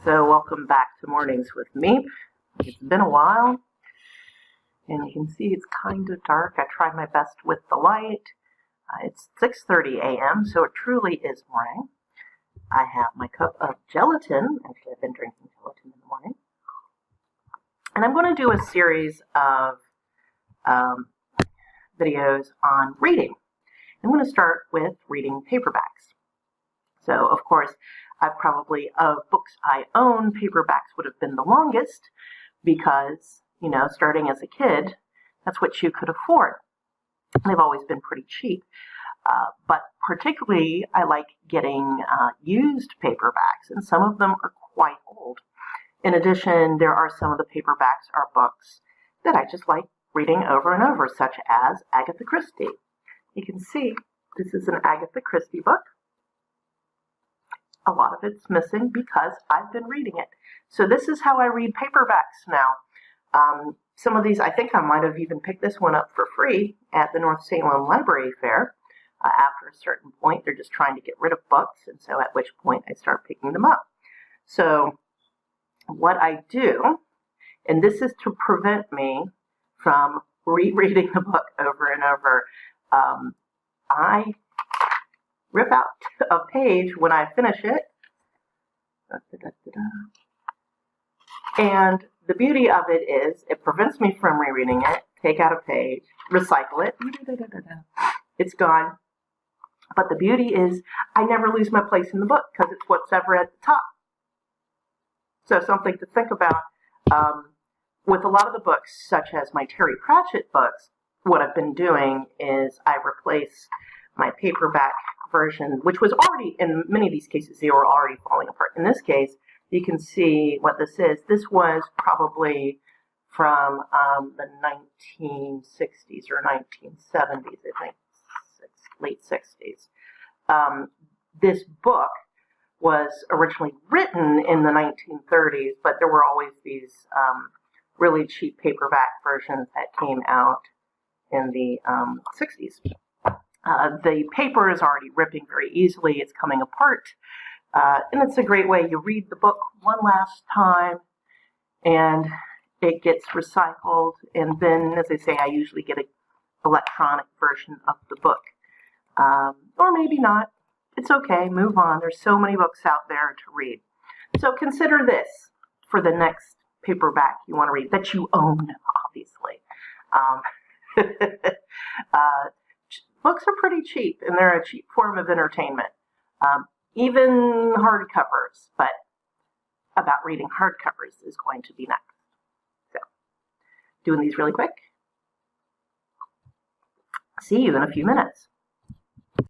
So welcome back to Mornings with me. It's been a while, and you can see it's kind of dark. I tried my best with the light. It's 6:30 a.m., so it truly is morning. I have my cup of gelatin. Actually, I've been drinking gelatin in the morning. And I'm going to do a series of videos on reading. I'm going to start with reading paperbacks. So, of course, I've probably, of books I own, paperbacks would have been the longest because, starting as a kid, that's what you could afford. They've always been pretty cheap. But particularly, I like getting used paperbacks, and some of them are quite old. In addition, there are some of the paperbacks are books that I just like reading over and over, such as Agatha Christie. You can see this is an Agatha Christie book. A lot of it's missing because I've been reading it. So this is how I read paperbacks now. Some of these, I think I might have even picked this one up for free at the North Salem Library Fair. After a certain point, they're just trying to get rid of books, and so at which point I start picking them up. So what I do, and this is to prevent me from rereading the book over and over, I rip out a page when I finish it. And the beauty of it is it prevents me from rereading it. Take out a page, recycle it. It's gone. But the beauty is I never lose my place in the book because it's what's ever at the top. So something to think about. With a lot of the books, such as my Terry Pratchett books, what I've been doing is I replace my paperback version, which was already, in many of these cases, they were already falling apart. In this case, you can see what this is. This was probably from the 1960s or 1970s, I think, late 60s. This book was originally written in the 1930s, but there were always these really cheap paperback versions that came out in the 60s. The paper is already ripping very easily. It's coming apart. And it's a great way. You read the book one last time, and it gets recycled. And then, as I say, I usually get an electronic version of the book. Or maybe not. It's okay. Move on. There's so many books out there to read. So consider this for the next paperback you want to read, that you own, obviously. Books are pretty cheap, and they're a cheap form of entertainment. Even hardcovers, but about reading hardcovers is going to be next. So, doing these really quick. See you in a few minutes.